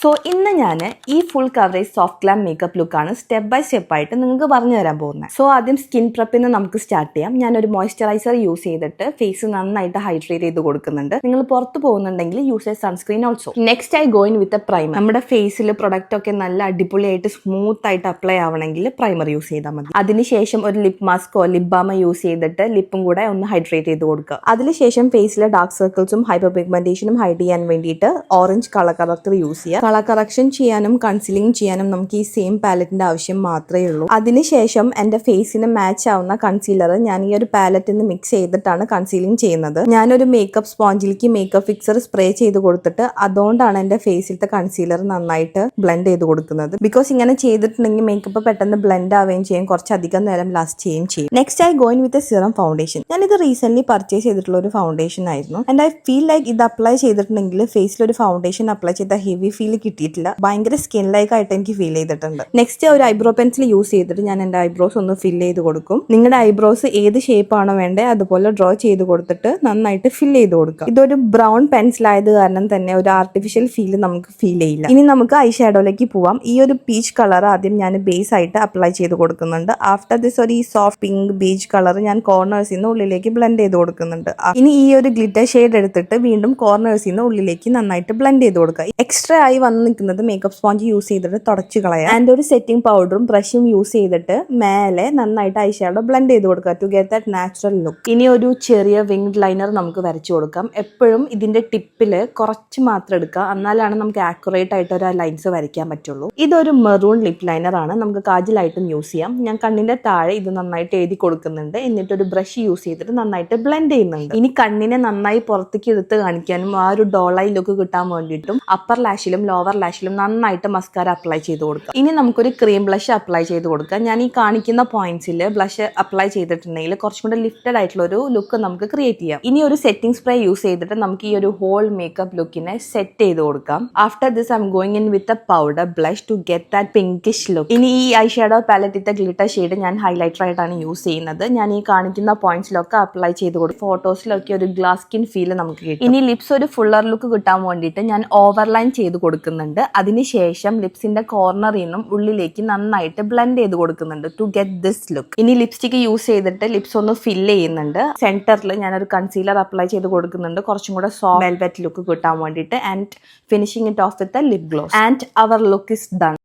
So ഇന്ന് ഞാൻ ഈ full coverage soft glam makeup ലുക്കാണ് സ്റ്റെപ്പ് ബൈ സ്റ്റെപ്പ് ആയിട്ട് നിങ്ങൾക്ക് പറഞ്ഞു തരാൻ പോകുന്നത്. സോ ആദ്യം സ്കിൻ പ്രെപ്പിൽ നിന്ന് നമുക്ക് സ്റ്റാർട്ട് ചെയ്യാം. ഞാനൊരു മോയ്സ്ചറൈസർ യൂസ് ചെയ്തിട്ട് ഫേസ് നന്നായിട്ട് ഹൈഡ്രേറ്റ് ചെയ്ത് കൊടുക്കുന്നുണ്ട്. നിങ്ങൾ പുറത്ത് പോകുന്നുണ്ടെങ്കിൽ use sunscreen also. Next I going with a primer. നമ്മുടെ ഫേസിൽ പ്രൊഡക്റ്റ് ഒക്കെ നല്ല അടിപൊളിയായിട്ട് സ്മൂത്ത് ആയിട്ട് അപ്ലൈ ആവണമെങ്കിൽ പ്രൈമർ യൂസ് ചെയ്താൽ മതി. അതിനുശേഷം ഒരു ലിപ് മാസ്കോ ലിപ് ബാമോ യൂസ് ചെയ്തിട്ട് ലിപ്പും കൂടെ ഒന്ന് ഹൈഡ്രേറ്റ് ചെയ്ത് കൊടുക്കുക. അതിനുശേഷം ഫേസിലെ ഡാർക്ക് സർക്കിൾസും ഹൈപ്പർ പിഗ്മെന്റേഷനും ഹൈഡ് ചെയ്യാൻ വേണ്ടിയിട്ട് ഓറഞ്ച് കളർ കറക്ടർ യൂസ് ചെയ്യുക. കളർ കറക്ഷൻ ചെയ്യാനും കൺസീലിംഗ് ചെയ്യാനും നമുക്ക് ഈ സെയിം പാലറ്റിന്റെ ആവശ്യം മാത്രമേ ഉള്ളൂ. അതിനുശേഷം എന്റെ ഫേസിന് മാച്ച് ആവുന്ന കൺസീലർ ഞാൻ ഈ ഒരു പാലറ്റിൽ നിന്ന് മിക്സ് ചെയ്തിട്ടാണ് കൺസീലിംഗ് ചെയ്യുന്നത്. ഞാനൊരു മേക്കപ്പ് സ്പോഞ്ചിലേക്ക് മേക്കപ്പ് ഫിക്സർ സ്പ്രേ ചെയ്ത് കൊടുത്തിട്ട് അതുകൊണ്ടാണ് എന്റെ ഫേസിലത്തെ കൺസീലർ നന്നായിട്ട് ബ്ലെൻഡ് ചെയ്ത് കൊടുക്കുന്നത്. ബിക്കോസ് ഇങ്ങനെ ചെയ്തിട്ടുണ്ടെങ്കിൽ മേക്കപ്പ് പെട്ടെന്ന് ബ്ലെൻഡ് ആവുകയും ചെയ്യും, കുറച്ചധികം നേരം ലാസ്റ്റ് ചെയ്യുകയും ചെയ്യും. Next I going with a serum foundation. ഞാനിത് റീസെന്റ് പർച്ചേസ് ചെയ്തിട്ടുള്ള ഒരു ഫൗണ്ടേഷൻ ആയിരുന്നു. ആൻഡ് ഐ ഫീൽ ലൈക്ക് ഇത് അപ്ലൈ ചെയ്തിട്ടുണ്ടെങ്കിൽ ഫേസിൽ ഒരു ഫൗണ്ടേഷൻ അപ്ലൈ ചെയ്ത ഹെവി ഫീൽ കിട്ടിയിട്ടില്ല. ഭയങ്കര സ്കിൻ ലൈക്ക് ആയിട്ട് എനിക്ക് ഫീൽ ചെയ്തിട്ടുണ്ട്. നെക്സ്റ്റ് ഒരു ഐബ്രോ പെൻസിൽ യൂസ് ചെയ്തിട്ട് ഞാൻ എന്റെ ഐബ്രോസ് ഒന്ന് ഫിൽ ചെയ്ത് കൊടുക്കും. നിങ്ങളുടെ ഐബ്രോസ് ഏത് ഷേപ്പ് ആണോ വേണ്ടത് അതുപോലെ ഡ്രോ ചെയ്ത് കൊടുത്തിട്ട് നന്നായിട്ട് ഫിൽ ചെയ്ത് കൊടുക്കുക. ഇതൊരു ബ്രൗൺ പെൻസിൽ ആയത് കാരണം തന്നെ ഒരു ആർട്ടിഫിഷ്യൽ ഫീൽ നമുക്ക് ഫീൽ ചെയ്യില്ല. ഇനി നമുക്ക് ഐ ഷാഡോയിലേക്ക് പോവാം. ഈ ഒരു പീച്ച് കളർ ആദ്യം ഞാൻ ബേസ് ആയിട്ട് അപ്ലൈ ചെയ്ത് കൊടുക്കുന്നുണ്ട്. ആഫ്റ്റർ ദിസ് ഒരു ഈ സോഫ്റ്റ് പിങ്ക് ബീച്ച് കളർ ഞാൻ കോർണേഴ്സിൽ നിന്ന് ഉള്ളിലേക്ക് ബ്ലെൻഡ് ചെയ്ത് കൊടുക്കുന്നുണ്ട്. ഇനി ഈ ഒരു ഗ്ലിറ്റർ ഷെയ്ഡ് എടുത്തിട്ട് വീണ്ടും കോർണേഴ്സിൽ നിന്ന് ഉള്ളിലേക്ക് നന്നായിട്ട് ബ്ലെൻഡ് ചെയ്ത് കൊടുക്കുക. എക്സ്ട്രാ ആയി വന്ന് നിൽക്കുന്നത് മേക്കപ്പ് സ്പോഞ്ച് യൂസ് ചെയ്തിട്ട് തുടച്ചു കളയാം. ആൻഡ് ഒരു സെറ്റിംഗ് പൗഡറും ബ്രഷും യൂസ് ചെയ്തിട്ട് മേലെ നന്നായിട്ട് ഐ ഷാഡോ ബ്ലെൻഡ് ചെയ്ത് കൊടുക്കുക to get that natural look. ഇനി ഒരു ചെറിയ വിങ്ഡ് ലൈനർ നമുക്ക് വരച്ചു കൊടുക്കാം. എപ്പോഴും ഇതിന്റെ ടിപ്പിൽ കുറച്ച് മാത്രം എടുക്കുക, എന്നാലാണ് നമുക്ക് ആക്യുറേറ്റ് ആയിട്ട് ഒരു ലൈൻസ് വരയ്ക്കാൻ പറ്റുള്ളൂ. ഇതൊരു മെറൂൺ ലിപ് ലൈനർ ആണ്, നമുക്ക് കാജലായിട്ടും യൂസ് ചെയ്യാം. ഞാൻ കണ്ണിന്റെ താഴെ ഇത് നന്നായിട്ട് എഴുതി കൊടുക്കുന്നുണ്ട്. എന്നിട്ട് ഒരു ബ്രഷ് യൂസ് ചെയ്തിട്ട് നന്നായിട്ട് ബ്ലെൻഡ് ചെയ്യുന്നുണ്ട്. ഇനി കണ്ണിനെ നന്നായി പുറത്തേക്ക് എടുത്ത് കാണിക്കാനും ആ ഒരു ഡോളായി ലുക്ക് കിട്ടാൻ വേണ്ടിയിട്ടും അപ്പർ ലാഷിലും ലോവർ ലാഷിലും നന്നായിട്ട് മസ്കാര അപ്ലൈ ചെയ്ത് കൊടുക്കുക. ഇനി നമുക്കൊരു ക്രീം ബ്ലഷ് അപ്ലൈ ചെയ്ത് കൊടുക്കുക. ഞാൻ ഈ കാണിക്കുന്ന പോയിന്റ്സിൽ ബ്ലഷ് അപ്ലൈ ചെയ്തിട്ടുണ്ടെങ്കിൽ കുറച്ചും കൂടെ ലിഫ്റ്റഡ് ആയിട്ടുള്ള ഒരു ലുക്ക് നമുക്ക് ക്രിയേറ്റ് ചെയ്യാം. ഇനി ഒരു സെറ്റിംഗ് സ്പ്രേ യൂസ് ചെയ്തിട്ട് നമുക്ക് ഈ ഒരു ഹോൾ മേക്കപ്പ് ലുക്കിനെ സെറ്റ് ചെയ്ത് കൊടുക്കാം. After this I'm going in with a powder blush to get that pinkish look. ഇനി ഈ ഐ ഷാഡോ പാലറ്റിത്തെ ഗ്ലിറ്റർ ഷെയ്ഡ് ഞാൻ ഹൈലൈറ്റർ ആയിട്ടാണ് യൂസ് ചെയ്യുന്നത്. ഞാൻ ഈ കാണിക്കുന്ന പോയിന്റ്സിലൊക്കെ അപ്ലൈ ചെയ്ത് കൊടുക്കും. ഫോട്ടോസിലൊക്കെ ഒരു ഗ്ലാസ് സ്കിൻ ഫീൽ നമുക്ക് കിട്ടും. ഇനി ലിപ്സ് ഒരു ഫുള്ളർ ലുക്ക് കിട്ടാൻ വേണ്ടിയിട്ട് ഞാൻ ഓവർലൈൻ ചെയ്ത് കൊടുക്കുന്നുണ്ട്. അതിനുശേഷം ലിപ്സിന്റെ കോർണറിൽ നിന്നും ഉള്ളിലേക്ക് നന്നായിട്ട് ബ്ലെൻഡ് ചെയ്ത് കൊടുക്കുന്നുണ്ട് ടു ഗെറ്റ് ദിസ് ലുക്ക്. ഇനി ലിപ്സ്റ്റിക് യൂസ് ചെയ്തിട്ട് ലിപ്സ് ഒന്ന് ഫില്ല് ചെയ്യുന്നുണ്ട്. സെന്ററിൽ ഞാനൊരു കൺസീലർ അപ്ലൈ ചെയ്ത് കൊടുക്കുന്നുണ്ട്, കുറച്ചും കൂടെ സോഫ്റ്റ് വെൽവെറ്റ് ലുക്ക് കിട്ടാൻ വേണ്ടിയിട്ട്. And finishing it off with a lip gloss. And our look is done.